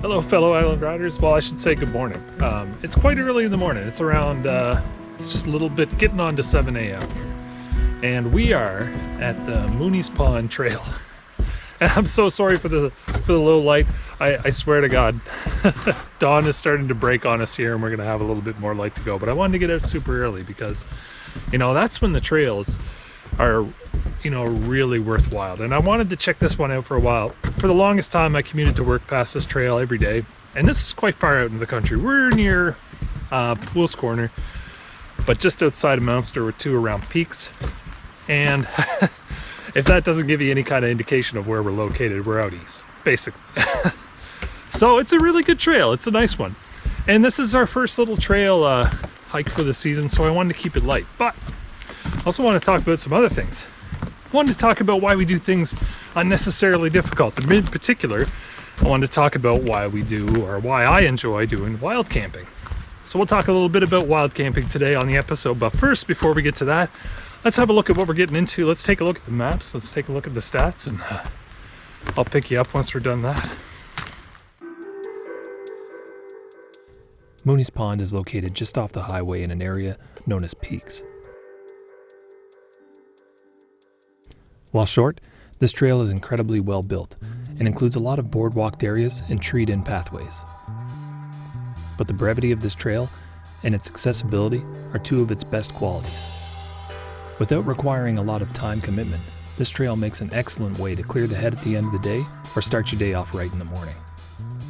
Hello, fellow island riders. Well, I should say good morning. It's quite early in the morning. It's around, it's just a little bit getting on to 7 a.m. And we are at the Mooney's Pond Trail. And I'm so sorry for the low light. I swear to God, dawn is starting to break on us here, and we're gonna have a little bit more light to go. But I wanted to get out super early because, you know, that's when the trails are, you know, really worthwhile. And I wanted to check this one out for a while. For the longest time, I commuted to work past this trail every day, and this is quite far out in the country. We're near Pools Corner, but just outside of Munster with 2 around Peaks. And if that doesn't give you any kind of indication of where we're located, we're out east, basically. So it's a really good trail. It's a nice one. And this is our first little trail hike for the season, so I wanted to keep it light. But I also want to talk about some other things. I wanted to talk about why we do things unnecessarily difficult. In particular, I wanted to talk about why we do, or why I enjoy doing wild camping. So we'll talk a little bit about wild camping today on the episode. But first, before we get to that, let's have a look at what we're getting into. Let's take a look at the maps. Let's take a look at the stats, and I'll pick you up once we're done that. Mooney's Pond is located just off the highway in an area known as Peaks. While short, this trail is incredibly well built and includes a lot of boardwalked areas and treed-in pathways. But the brevity of this trail and its accessibility are 2 of its best qualities. Without requiring a lot of time commitment, this trail makes an excellent way to clear the head at the end of the day or start your day off right in the morning.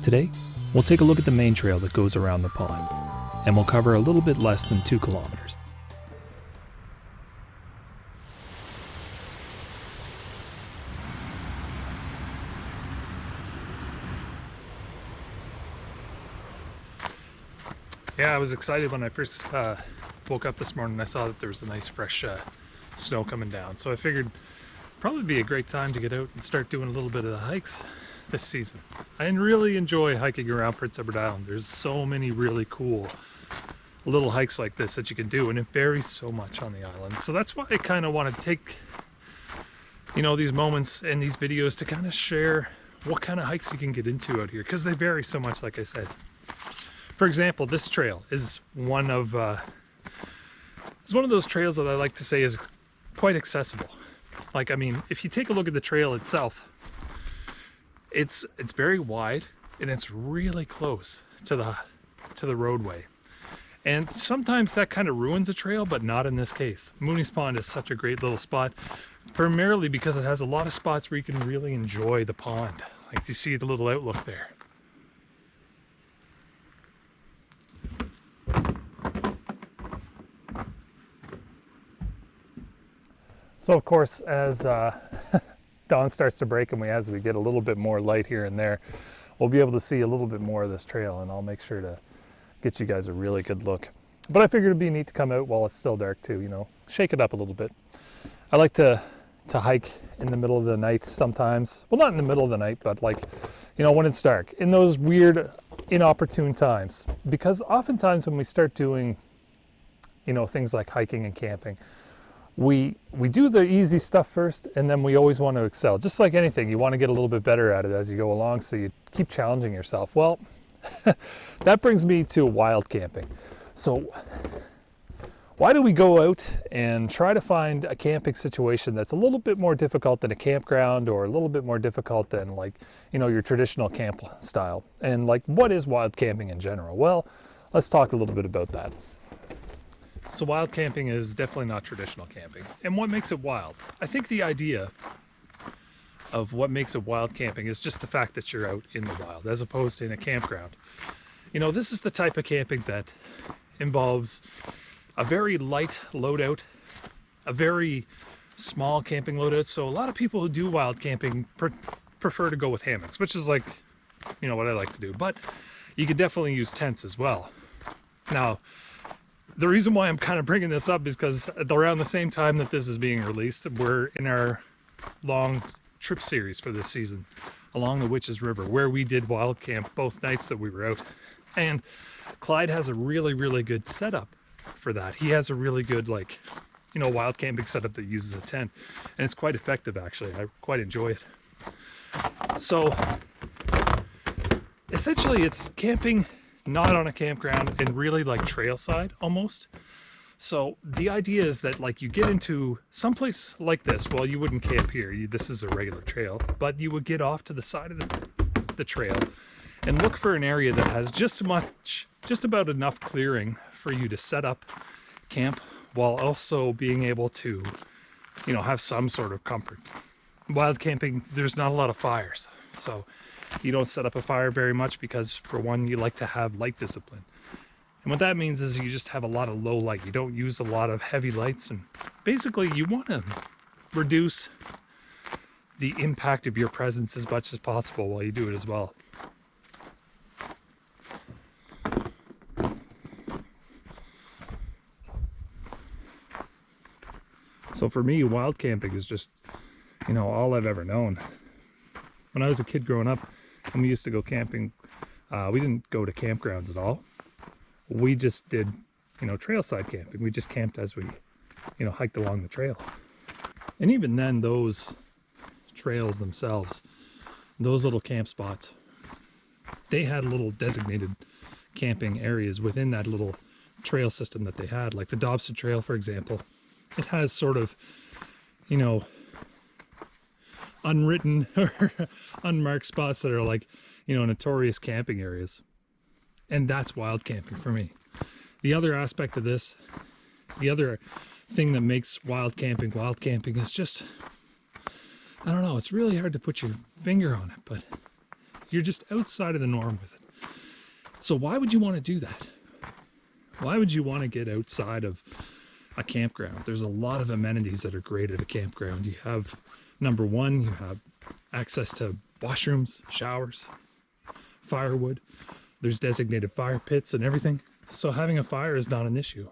Today, we'll take a look at the main trail that goes around the pond, and we'll cover a little bit less than 2 kilometers. Yeah, I was excited when I first woke up this morning. I saw that there was a nice fresh snow coming down. So I figured probably be a great time to get out and start doing a little bit of the hikes this season. I really enjoy hiking around Prince Edward Island. There's so many really cool little hikes like this that you can do, and it varies so much on the island. So that's why I kind of want to take, you know, these moments and these videos to kind of share what kind of hikes you can get into out here, because they vary so much, like I said. For example, this trail is one of those trails that I like to say is quite accessible. Like, I mean, if you take a look at the trail itself, it's very wide and it's really close to the roadway. And sometimes that kind of ruins a trail, but not in this case. Mooney's Pond is such a great little spot, primarily because it has a lot of spots where you can really enjoy the pond. Like, you see the little outlook there. So of course, as dawn starts to break and as we get a little bit more light here and there, we'll be able to see a little bit more of this trail, and I'll make sure to get you guys a really good look. But I figured it'd be neat to come out while it's still dark too, you know, shake it up a little bit. I like to hike in the middle of the night sometimes. Well, not in the middle of the night, but like, you know, when it's dark, in those weird, inopportune times. Because oftentimes when we start doing, you know, things like hiking and camping, we do the easy stuff first, and then we always want to excel. Just like anything, you want to get a little bit better at it as you go along, so you keep challenging yourself. Well, that brings me to wild camping. So why do we go out and try to find a camping situation that's a little bit more difficult than a campground, or a little bit more difficult than, like, you know, your traditional camp style? And like, what is wild camping in general? Well, let's talk a little bit about that. So wild camping is definitely not traditional camping. And what makes it wild? I think the idea of what makes it wild camping is just the fact that you're out in the wild, as opposed to in a campground. You know, this is the type of camping that involves a very light loadout, a very small camping loadout. So a lot of people who do wild camping prefer to go with hammocks, which is like, you know, what I like to do. But you could definitely use tents as well. Now, the reason why I'm kind of bringing this up is because around the same time that this is being released, we're in our long trip series for this season along the Witches River, where we did wild camp both nights that we were out. And Clyde has a really, really good setup for that. He has a really good, like, you know, wild camping setup that uses a tent, and it's quite effective actually. I quite enjoy it. So essentially it's camping not on a campground and really like trail side almost. So the idea is that like you get into someplace like this. Well, you wouldn't camp here. This is a regular trail, but you would get off to the side of the trail and look for an area that has just about enough clearing for you to set up camp while also being able to, you know, have some sort of comfort. Wild camping, there's not a lot of fires. So you don't set up a fire very much because, for one, you like to have light discipline. And what that means is you just have a lot of low light. You don't use a lot of heavy lights, and basically you want to reduce the impact of your presence as much as possible while you do it as well. So for me, wild camping is just, you know, all I've ever known. When I was a kid growing up and we used to go camping, we didn't go to campgrounds at all. We just did, you know, trailside camping. We just camped as we, you know, hiked along the trail. And even then, those trails themselves, those little camp spots, they had little designated camping areas within that little trail system that they had. Like the Dobson Trail, for example, it has sort of, you know, unwritten or unmarked spots that are like, you know, notorious camping areas. And that's wild camping for me. The other aspect of this, the other thing that makes wild camping is just, I don't know, it's really hard to put your finger on it, but you're just outside of the norm with it. So why would you want to do that? Why would you want to get outside of a campground? There's a lot of amenities that are great at a campground. You have, number one, you have access to washrooms, showers, firewood. There's designated fire pits and everything. So having a fire is not an issue.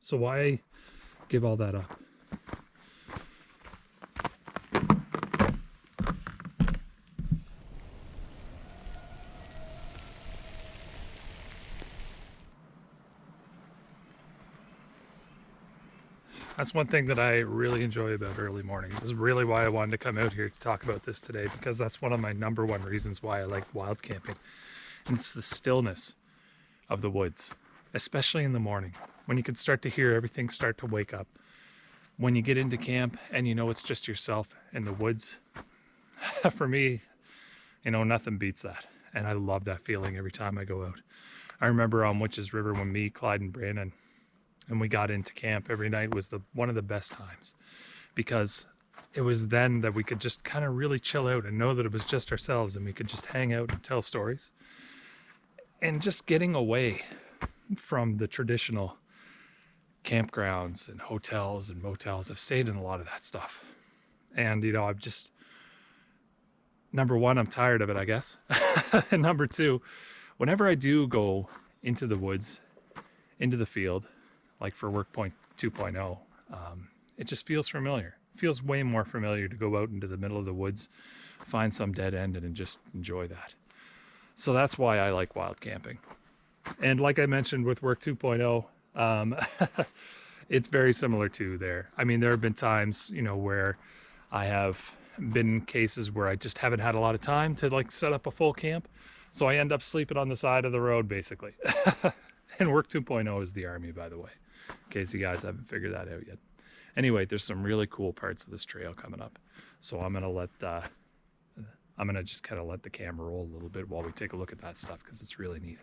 So why give all that up? That's one thing that I really enjoy about early mornings. This is really why I wanted to come out here to talk about this today, because that's one of my number one reasons why I like wild camping. And it's the stillness of the woods, especially in the morning, when you can start to hear everything start to wake up. When you get into camp and you know it's just yourself in the woods, for me, you know, nothing beats that. And I love that feeling every time I go out. I remember on Witches River when me, Clyde, and Brandon, and we got into camp every night was one of the best times, because it was then that we could just kind of really chill out and know that it was just ourselves, and we could just hang out and tell stories. And just getting away from the traditional campgrounds and hotels and motels. I've stayed in a lot of that stuff. And, you know, I've just, number one, I'm tired of it, I guess. And number two, whenever I do go into the woods, into the field, like for Work Point 2.0, it just feels familiar. It feels way more familiar to go out into the middle of the woods, find some dead end, and just enjoy that. So that's why I like wild camping. And like I mentioned with Work 2.0, it's very similar to there. I mean, there have been times, you know, where I have been in cases where I just haven't had a lot of time to like set up a full camp. So I end up sleeping on the side of the road, basically. And Work 2.0 is the Army, by the way, in case you guys haven't figured that out yet. Anyway, there's some really cool parts of this trail coming up. So I'm gonna just kind of let the camera roll a little bit while we take a look at that stuff, because it's really neat.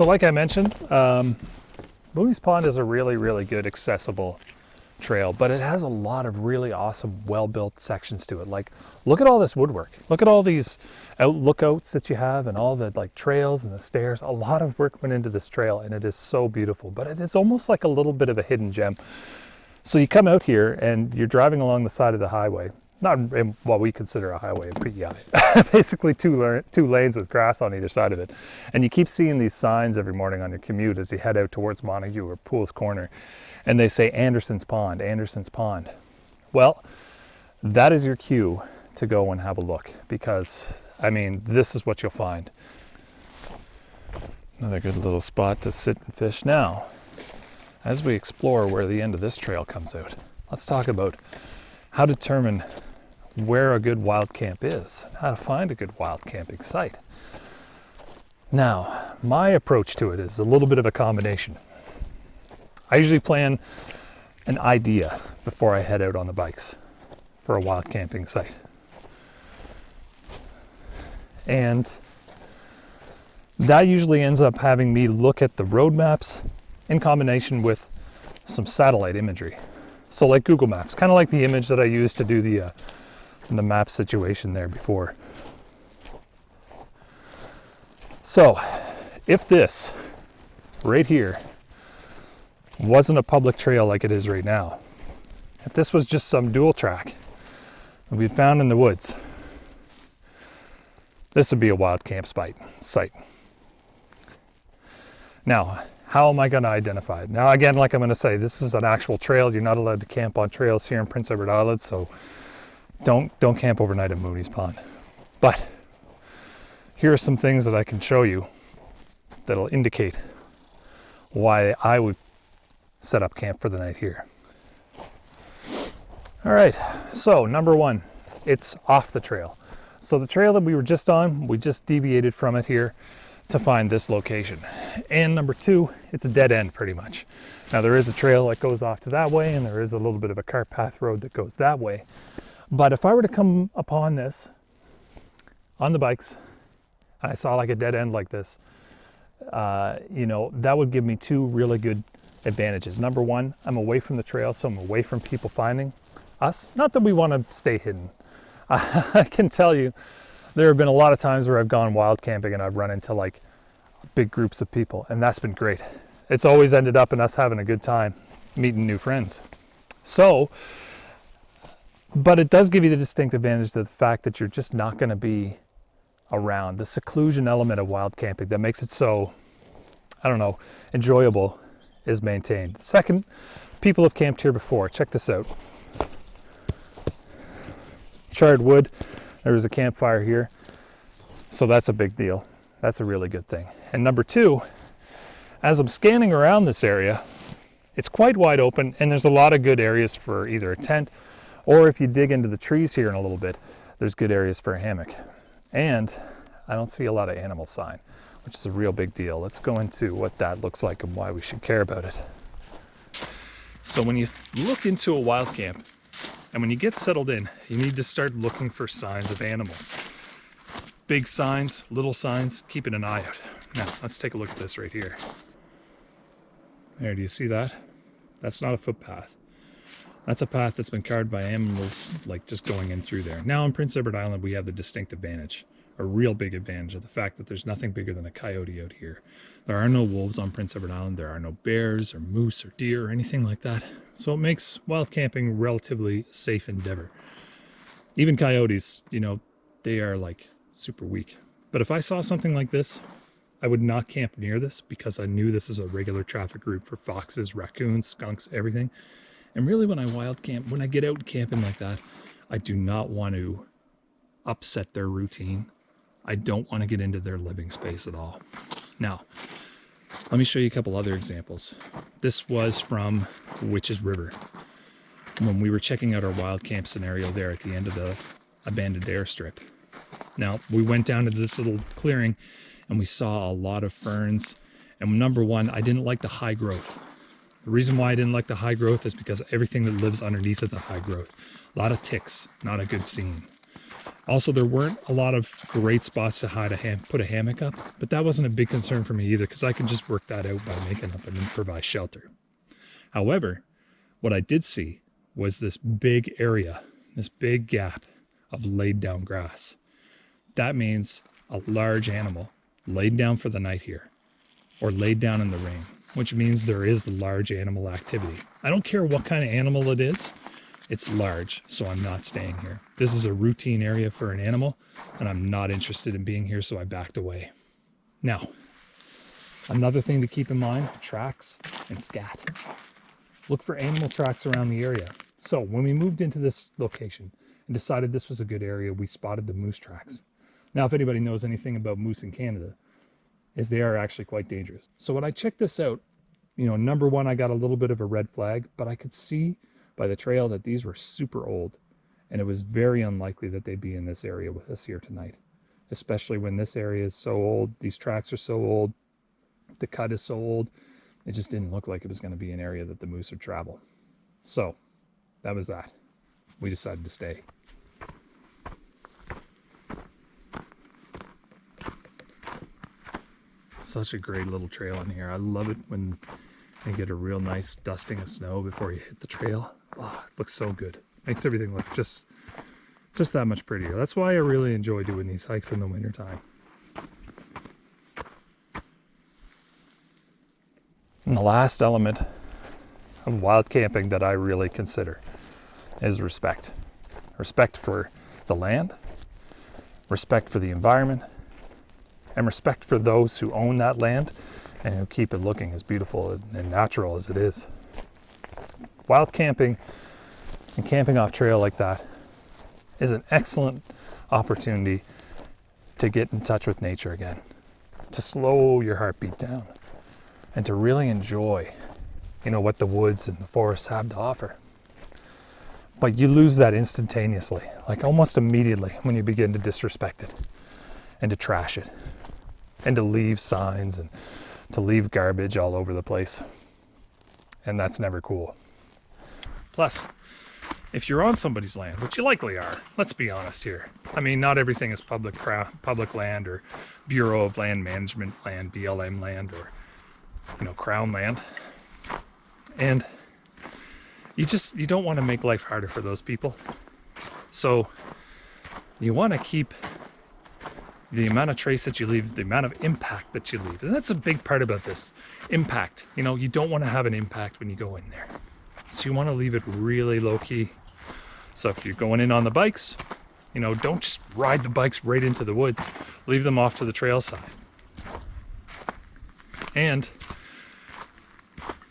So like I mentioned, Mooney's Pond is a really, really good accessible trail, but it has a lot of really awesome, well-built sections to it. Like, look at all this woodwork. Look at all these lookouts that you have and all the like trails and the stairs. A lot of work went into this trail and it is so beautiful, but it is almost like a little bit of a hidden gem. So you come out here and you're driving along the side of the highway, not in what we consider a highway in PEI, basically two lanes with grass on either side of it. And you keep seeing these signs every morning on your commute as you head out towards Montague or Pools Corner. And they say Anderson's Pond, Anderson's Pond. Well, that is your cue to go and have a look, because, I mean, this is what you'll find. Another good little spot to sit and fish. Now, as we explore where the end of this trail comes out, let's talk about how to determine where a good wild camp is, how to find a good wild camping site. Now, my approach to it is a little bit of a combination. I usually plan an idea before I head out on the bikes for a wild camping site. And that usually ends up having me look at the road maps in combination with some satellite imagery. So like Google Maps, kind of like the image that I used to do the map situation there before. So if this right here wasn't a public trail like it is right now, if this was just some dual track that we'd found in the woods, this would be a wild camp site. Now, how am I going to identify it? Now, again, like I'm going to say, this is an actual trail. You're not allowed to camp on trails here in Prince Edward Island, so don't camp overnight at Mooney's Pond. But here are some things that I can show you that'll indicate why I would set up camp for the night here. All right, so number one, it's off the trail. So the trail that we were just on, we just deviated from it here to find this location. And number two, it's a dead end pretty much. Now there is a trail that goes off to that way, and there is a little bit of a cart path road that goes that way. But if I were to come upon this on the bikes, and I saw like a dead end like this, that would give me two really good advantages. Number one, I'm away from the trail, so I'm away from people finding us. Not that we want to stay hidden. I can tell you, there have been a lot of times where I've gone wild camping and I've run into like big groups of people, and that's been great. It's always ended up in us having a good time, meeting new friends. So, but it does give you the distinct advantage of the fact that you're just not going to be around. The seclusion element of wild camping that makes it so, enjoyable is maintained. Second, people have camped here before. Check this out. Charred wood. There was a campfire here. So that's a big deal. That's a really good thing. And number two, as I'm scanning around this area, it's quite wide open, and there's a lot of good areas for either a tent, or if you dig into the trees here in a little bit, there's good areas for a hammock. And I don't see a lot of animal sign, which is a real big deal. Let's go into what that looks like and why we should care about it. So when you look into a wild camp, and when you get settled in, you need to start looking for signs of animals. Big signs, little signs, keeping an eye out. Now, let's take a look at this right here. There, do you see that? That's not a footpath. That's a path that's been carved by animals, like just going in through there. Now on Prince Edward Island, we have the distinct advantage, a real big advantage of the fact that there's nothing bigger than a coyote out here. There are no wolves on Prince Edward Island. There are no bears or moose or deer or anything like that. So it makes wild camping a relatively safe endeavor. Even coyotes, they are like super weak. But if I saw something like this, I would not camp near this because I knew this is a regular traffic route for foxes, raccoons, skunks, everything. And really when I get out camping like that, I do not want to upset their routine. I don't want to get into their living space at all. Now, let me show you a couple other examples. This was from Witches River when we were checking out our wild camp scenario there at the end of the abandoned airstrip. Now, we went down to this little clearing and we saw a lot of ferns. And number one, I didn't like the high growth. The reason why I didn't like the high growth is because everything that lives underneath of the high growth. A lot of ticks, not a good scene. Also, there weren't a lot of great spots to put a hammock up, but that wasn't a big concern for me either because I could just work that out by making up an improvised shelter. However, what I did see was this big area, this big gap of laid down grass. That means a large animal laid down for the night here, or laid down in the rain, which means there is large animal activity. I don't care what kind of animal it is, it's large, so I'm not staying here. This is a routine area for an animal, and I'm not interested in being here, so I backed away. Now, another thing to keep in mind, tracks and scat. Look for animal tracks around the area. So when we moved into this location and decided this was a good area, we spotted the moose tracks. Now, if anybody knows anything about moose in Canada, is they are actually quite dangerous. So when I checked this out, number one, I got a little bit of a red flag, but I could see by the trail that these were super old, and it was very unlikely that they'd be in this area with us here tonight, especially when this area is so old, these tracks are so old, the cut is so old, it just didn't look like it was going to be an area that the moose would travel. So that was that. We decided to stay. Such a great little trail in here. I love it when you get a real nice dusting of snow before you hit the trail. Oh, it looks so good. Makes everything look just that much prettier. That's why I really enjoy doing these hikes in the wintertime. And the last element of wild camping that I really consider is respect. Respect for the land, respect for the environment, and respect for those who own that land and who keep it looking as beautiful and natural as it is. Wild camping and camping off trail like that is an excellent opportunity to get in touch with nature again, to slow your heartbeat down, and to really enjoy, what the woods and the forests have to offer. But you lose that instantaneously, like almost immediately when you begin to disrespect it and to trash it and to leave signs and to leave garbage all over the place. And that's never cool. Plus, if you're on somebody's land, which you likely are, let's be honest here. I mean, not everything is public land or Bureau of Land Management land, BLM land, or, Crown land. And you don't want to make life harder for those people. So you want to keep the amount of trace that you leave, the amount of impact that you leave. And that's a big part about this, impact. You don't want to have an impact when you go in there. So you want to leave it really low key. So if you're going in on the bikes, don't just ride the bikes right into the woods. Leave them off to the trail side. And,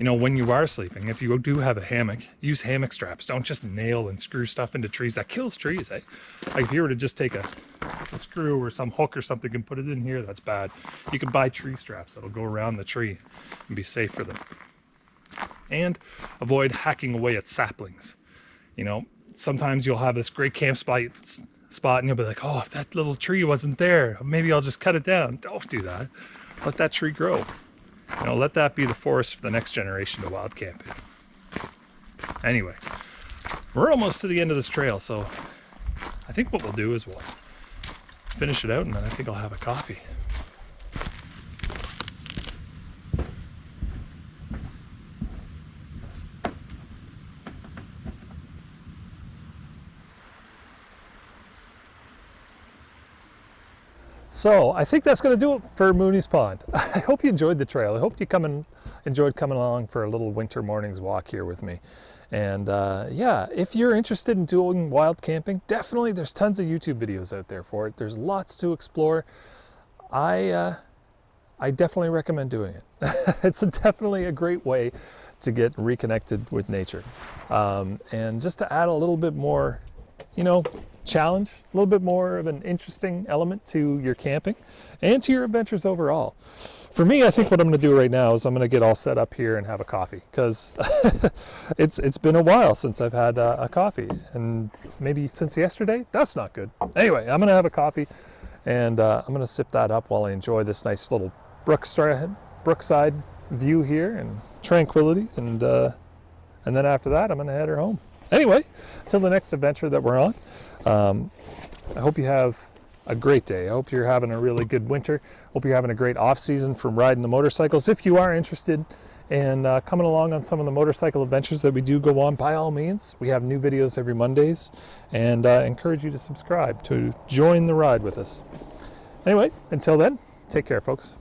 when you are sleeping, if you do have a hammock, use hammock straps. Don't just nail and screw stuff into trees. That kills trees, eh? Like if you were to just take a screw or some hook or something and put it in here, that's bad. You can buy tree straps that'll go around the tree and be safe for them. And avoid hacking away at saplings. Sometimes you'll have this great camp spot and you'll be like, oh, if that little tree wasn't there, maybe I'll just cut it down. Don't do that. Let that tree grow. Let that be the forest for the next generation of wild camping. Anyway, we're almost to the end of this trail, so I think what we'll do is we'll finish it out, and then I think I'll have a coffee. So I think that's going to do it for Mooney's Pond. I hope you enjoyed the trail. I hope you enjoyed coming along for a little winter morning's walk here with me. And if you're interested in doing wild camping, definitely there's tons of YouTube videos out there for it. There's lots to explore. I definitely recommend doing it. It's definitely a great way to get reconnected with nature. And just to add a little bit more, challenge, a little bit more of an interesting element to your camping and to your adventures overall. For me, I think what I'm going to do right now is I'm going to get all set up here and have a coffee, because it's been a while since I've had a coffee, and maybe since yesterday. That's not good. Anyway, I'm going to have a coffee, and I'm going to sip that up while I enjoy this nice little brookside view here and tranquility, and And then after that, I'm going to head her home. Anyway, until the next adventure that we're on, I hope you have a great day. I hope you're having a really good winter. Hope you're having a great off season from riding the motorcycles. If you are interested in coming along on some of the motorcycle adventures that we do go on, by all means, we have new videos every Mondays, and I encourage you to subscribe to join the ride with us. Anyway, until then, take care, folks.